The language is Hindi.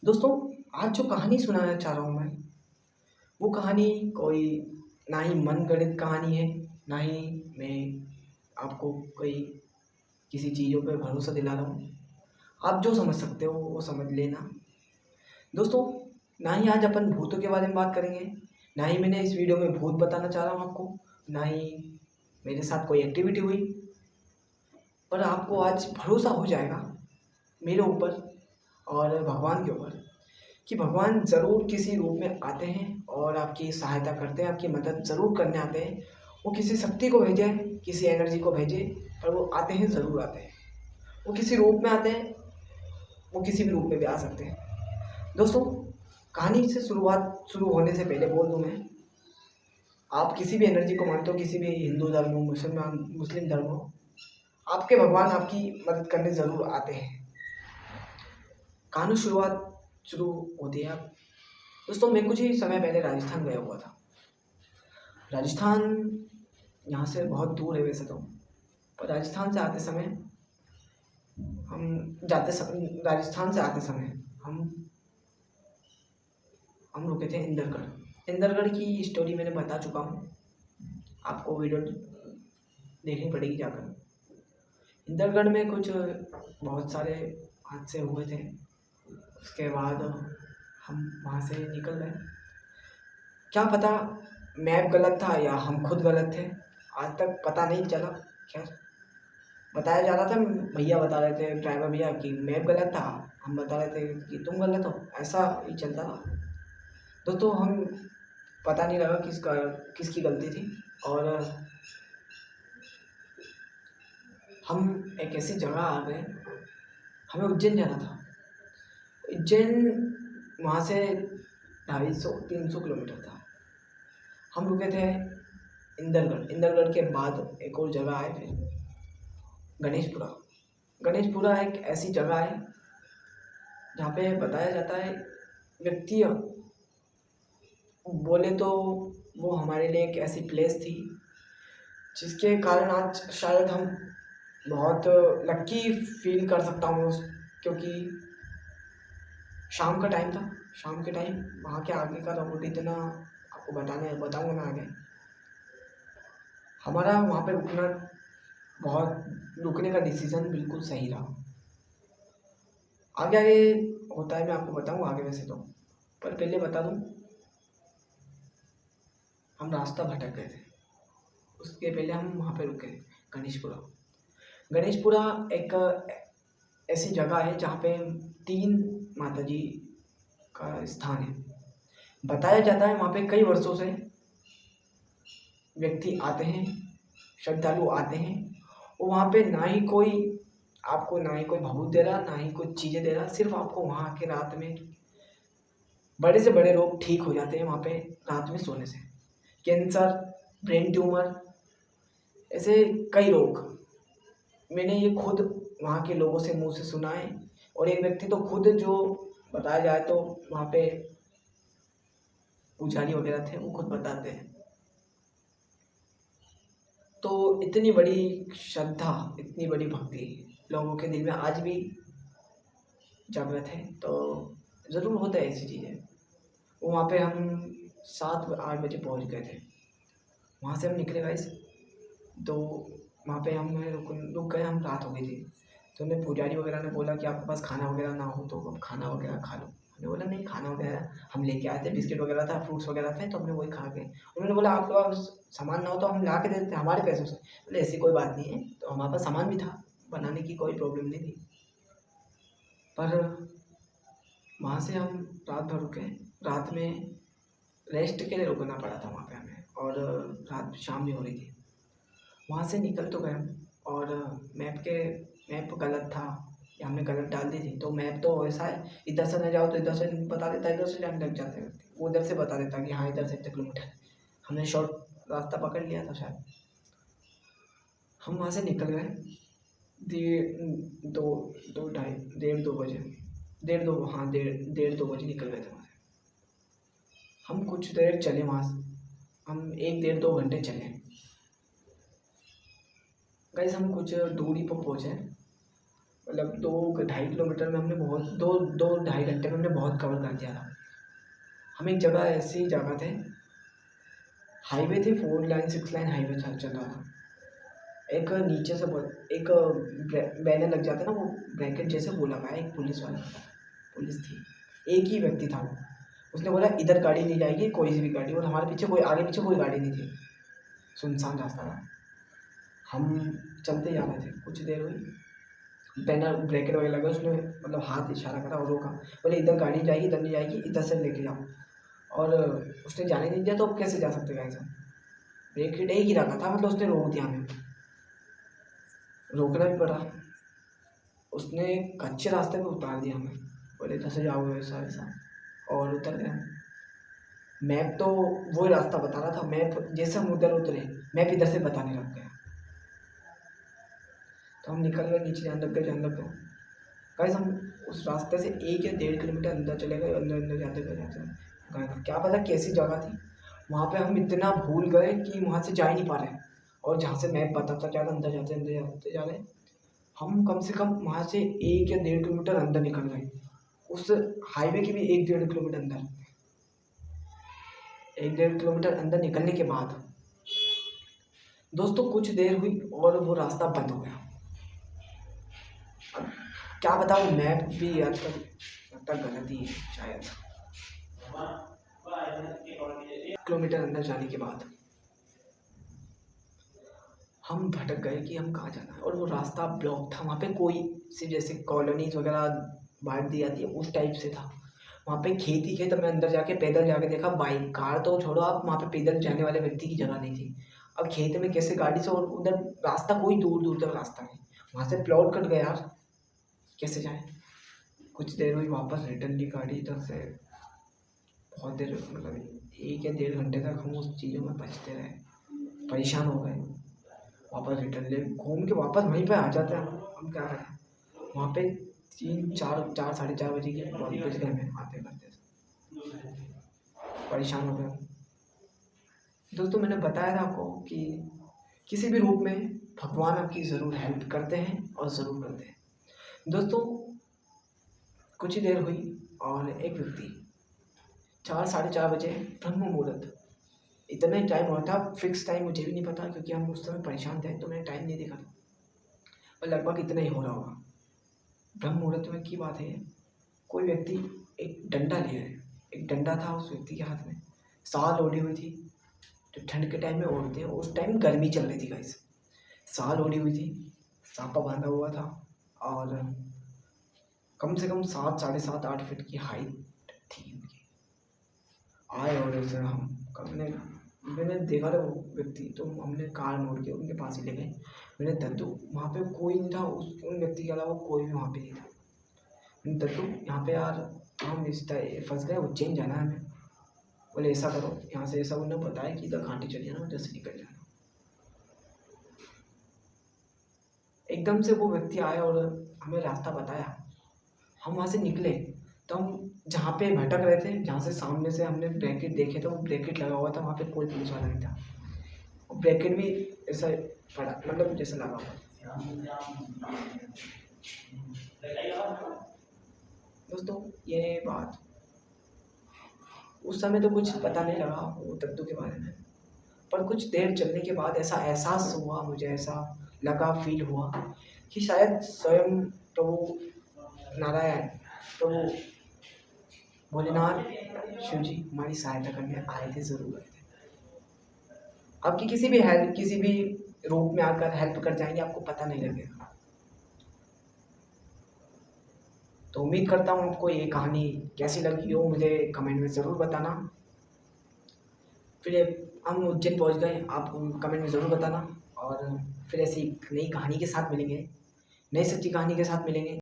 दोस्तों, आज जो कहानी सुनाना चाह रहा हूँ वो कहानी कोई ना ही मनगढ़ंत कहानी है, ना ही मैं आपको कोई किसी चीज़ों पे भरोसा दिला रहा हूँ। आप जो समझ सकते हो वो समझ लेना। दोस्तों, ना ही आज अपन भूतों के बारे में बात करेंगे, ना ही मैंने इस वीडियो में भूत बताना चाह रहा हूँ आपको, ना ही मेरे साथ कोई एक्टिविटी हुई। पर आपको आज भरोसा हो जाएगा मेरे ऊपर और भगवान के ऊपर कि भगवान ज़रूर किसी रूप में आते हैं और आपकी सहायता करते हैं, आपकी मदद ज़रूर करने आते हैं। वो किसी शक्ति को भेजे, किसी एनर्जी को भेजे, पर वो आते हैं, ज़रूर आते हैं। वो किसी रूप में आते हैं, वो किसी भी रूप में भी आ सकते हैं। दोस्तों, कहानी से शुरुआत शुरू होने से पहले बोल दूँ मैं, आप किसी भी एनर्जी को मानते हो, किसी भी हिंदू धर्म हो, मुस्लिम धर्म हो, आपके भगवान आपकी मदद करने ज़रूर आते हैं। कहानी शुरू होती है। दोस्तों, मैं कुछ ही समय पहले राजस्थान गया हुआ था। राजस्थान यहाँ से बहुत दूर है वैसे तो, पर राजस्थान से आते समय राजस्थान से आते समय हम हम रुके थे इंदरगढ़। इंदरगढ़ की स्टोरी मैंने बता चुका हूँ, आपको वीडियो देखनी पड़ेगी जाकर। इंदरगढ़ में कुछ बहुत सारे हादसे हुए थे। उसके बाद हम वहाँ से निकल गए। क्या पता मैप गलत था या हम खुद गलत थे, आज तक पता नहीं चला। क्या बताया जा रहा था, भैया बता रहे थे, ड्राइवर भैया, कि मैप गलत था, हम बता रहे थे कि तुम गलत हो। ऐसा ही चलता रहा। दोस्तों, हम पता नहीं लगा किसकी गलती थी। और हम एक ऐसी जगह आ गए, हमें उज्जैन जाना था। उज्जैन वहाँ से 250-300 किलोमीटर था। हम रुके थे इंदरगढ़। इंदरगढ़ के बाद एक और जगह है फिर गणेशपुरा। गणेशपुरा एक ऐसी जगह है जहाँ पे बताया जाता है, व्यक्ति बोले तो वो हमारे लिए एक ऐसी प्लेस थी जिसके कारण आज शायद हम बहुत लक्की फील कर सकता हूँ क्योंकि शाम का टाइम था। शाम के टाइम वहाँ के आगे का रोड इतना आपको बताऊँगा मैं आगे। हमारा वहाँ पे रुकने का डिसीज़न बिल्कुल सही रहा। आगे आगे होता है, मैं आपको बताऊँगा आगे वैसे तो, पर पहले बता दूँ, हम रास्ता भटक गए थे। उसके पहले हम वहाँ पे रुके गणेशपुरा। गणेशपुरा एक ऐसी जगह है जहाँ पे 3 माताजी का स्थान है। बताया जाता है वहाँ पे कई वर्षों से व्यक्ति आते हैं, श्रद्धालु आते हैं, और वहाँ पे ना ही कोई भभूत दे रहा, ना ही कुछ चीज़ें दे रहा। सिर्फ आपको वहाँ के रात में बड़े से बड़े रोग ठीक हो जाते हैं वहाँ पे रात में सोने से। कैंसर, ब्रेन ट्यूमर, ऐसे कई रोग मैंने ये खुद वहाँ के लोगों से मुंह से सुना है। और एक व्यक्ति तो खुद, जो बताया जाए तो वहाँ पे पुजारी वगैरह थे, वो खुद बताते हैं। तो इतनी बड़ी श्रद्धा, इतनी बड़ी भक्ति लोगों के दिल में आज भी जागृत है, तो ज़रूर होता है ऐसी चीज़ें। वहाँ पे हम 7-8 बजे पहुँच गए थे। वहाँ से हम निकले गाइस, तो वहाँ पे हम रुक गए। हम रात हो गई थी, तो उन्हें पुजारी वगैरह ने बोला कि आपके पास खाना वगैरह ना हो तो आप खाना वगैरह खा लो। हमने बोला नहीं, खाना वगैरह हम लेके आए थे, बिस्किट वगैरह था, फ्रूट्स वगैरह थे, तो हमने वही खा गए। उन्होंने बोला आपके पास सामान ना हो तो हम ला के दे देते हमारे पैसों से। बोले ऐसी कोई बात नहीं है, तो हमारे पास सामान भी था, बनाने की कोई प्रॉब्लम नहीं थी। पर वहाँ से हम रात भर रुके। रात में रेस्ट के लिए रुकना पड़ा था वहाँ पे हमें, और रात शाम भी हो रही थी। वहाँ से निकल तो गए हम, और मैप गलत था या हमने गलत डाल दी थी। तो मैप तो ऐसा है, इधर से न जाओ तो इधर से बता देता है, इधर से जाने लग जाते हैं, वो उधर से बता देता कि हाँ इधर से इतने किलोमीटर है। हमने शॉर्ट रास्ता पकड़ लिया था शायद। हम वहाँ से निकल गए 1:30 1:30 निकल गए थे वहाँ से। हम कुछ देर चले वहाँ से, हम 1-1.5-2 घंटे चले। गाइस, हम कुछ दूरी पर पहुँचे, मतलब 2 ढाई किलोमीटर में हमने बहुत 2 2 ढाई घंटे में हमने बहुत कवर कर दिया था। हम एक जगह ऐसी जगह थे, हाईवे थे, 4 लाइन 6 लाइन हाईवे था चल रहा था। एक नीचे से एक बैनर लग जाता है ना, वो ब्रैकेट जैसे वो लगा है, एक पुलिस वाला पुलिस थी, एक ही व्यक्ति था वो। उसने बोला इधर गाड़ी नहीं जाएगी, कोई सी भी गाड़ी, और हमारे पीछे कोई आगे पीछे कोई गाड़ी नहीं थी, सुनसान रास्ता था। हम चलते जा रहे थे, कुछ देर हुई, बैनर ब्रैकेट वगैरह लगा, उसने मतलब हाथ इशारा करा और रोका, बोले इधर गाड़ी जाएगी, इधर नहीं जाएगी, इधर से लेके जाओ। और उसने जाने नहीं दिया, तो अब कैसे जा सकते गाड़ी से, ब्रेक एक ही रखा था, मतलब उसने रोक दिया हमें, रोकना भी पड़ा। उसने कच्चे रास्ते पे उतार दिया हमें, बोले इधर से जाओ ऐसा ऐसा, और उतर गए। मैप तो वही रास्ता बता रहा था, मैप जैसे हम उधर उतरे, मैप इधर से बताने लग गया। तो हम निकल गए नीचे, जाने लग गए जाने लग गए। गाइस हम उस रास्ते से 1 या 1.5 किलोमीटर अंदर चले गए, अंदर अंदर जाते गए जाते गए, क्या पता कैसी जगह थी। वहाँ पे हम इतना भूल गए कि वहाँ से जा ही नहीं पा रहे, और जहाँ से मैप बताता जा रहा अंदर जाते अंदर जाते जा रहे, हम कम से कम वहाँ से 1 या 1.5 किलोमीटर अंदर निकल गए, उस हाईवे के भी 1 1.5 किलोमीटर अंदर। 1 1.5 किलोमीटर अंदर निकलने के बाद दोस्तों कुछ देर हुई और वो रास्ता बंद हो गया। अब क्या बताऊँ, मैप भी आजकल लगता गलत ही है शायद। किलोमीटर अंदर जाने के बाद हम भटक गए कि हम कहाँ जाना है, और वो रास्ता ब्लॉक था। वहाँ पे कोई सिर्फ जैसे कॉलोनीज वगैरह बांट दी जाती है उस टाइप से था। वहाँ पे खेत ही खेत, मैं अंदर जाके पैदल जाके देखा, बाइक कार तो छोड़ो आप, वहाँ पे पैदल जाने वाले व्यक्ति की जगह नहीं थी। अब खेत में कैसे गाड़ी से, और उधर रास्ता कोई दूर दूर तक रास्ता नहीं, वहाँ से प्लॉट कट गया यार, कैसे जाए। कुछ देर हुई, वापस रिटर्न ली गाड़ी इधर से, बहुत देर मतलब 1 या 1.5 घंटे तक हम उस चीज़ों में बचते रहे, परेशान हो गए। वापस रिटर्न ले घूम के वापस वहीं पे आ जाते हैं हम क्या करें। वहाँ पे 3 4 4 साढ़े 4 बजे की बज गए हमें आते करते, परेशान हो गए। दोस्तों मैंने बताया था आपको कि किसी भी रूप में भगवान आपकी ज़रूर हेल्प करते हैं और ज़रूर करते हैं। दोस्तों कुछ ही देर हुई और एक व्यक्ति 4 साढ़े 4 बजे ब्रह्म मुहूर्त, इतना ही टाइम हुआ था, फिक्स टाइम मुझे भी नहीं पता क्योंकि हम उस समय परेशान थे, तो मैंने टाइम नहीं देखा था, और लगभग इतना ही हो रहा होगा। ब्रह्म मुहूर्त में की बात है, कोई व्यक्ति एक डंडा लिया है, एक डंडा था उस व्यक्ति के हाथ में, साल ओढ़ी हुई थी, जो ठंड के टाइम में ओढ़ते हैं, उस टाइम गर्मी चल रही थी गाइस, साल ओढ़ी हुई थी, सापा बांधा हुआ था, और कम से कम 7 साढ़े 7 8 फीट की हाइट थी उनकी। आए और ऐसे हम हमने मैंने देखा था वो व्यक्ति, तो हमने कार मोड़ के उनके पास ही ले गए। मैंने दद्दू, वहाँ पे कोई नहीं था, उन व्यक्ति के अलावा कोई भी वहाँ पे नहीं था। मैंने दद्दू यहाँ पे यार हम इस फंस गए, उज्जैन जाना है हमें। बोले ऐसा करो, यहाँ से ऐसा उन्होंने बताया कि इधर घाटी चले जाना, उधर से निकल जाना। एकदम से वो व्यक्ति आया और हमें रास्ता बताया, हम वहाँ से निकले। तो हम जहाँ पे भटक रहे थे, जहाँ से सामने से हमने ब्रैकेट देखे थे, वो ब्रैकेट लगा हुआ था, वहाँ पे कोई पुलिस वाला नहीं था, और ब्रैकेट भी ऐसा पड़ा मतलब जैसा लगा हुआ। दोस्तों ये बात, उस समय तो कुछ पता नहीं लगा वो दद्दू के बारे में, पर कुछ देर चलने के बाद ऐसा एहसास हुआ मुझे, ऐसा लगा, फील हुआ कि शायद स्वयं प्रभु नारायण, प्रभु भोलेनाथ, शिव जी हमारी सहायता करने आए थे, ज़रूर आए थे। आपकी किसी भी हेल्प, किसी भी रूप में आकर हेल्प कर जाएंगे, आपको पता नहीं लगेगा। तो उम्मीद करता हूँ आपको ये कहानी कैसी लगी हो, मुझे कमेंट में ज़रूर बताना। फिर हम उज्जैन पहुँच गए, आप कमेंट में ज़रूर बताना, और फिर ऐसी नई कहानी के साथ मिलेंगे, नई सच्ची कहानी के साथ मिलेंगे।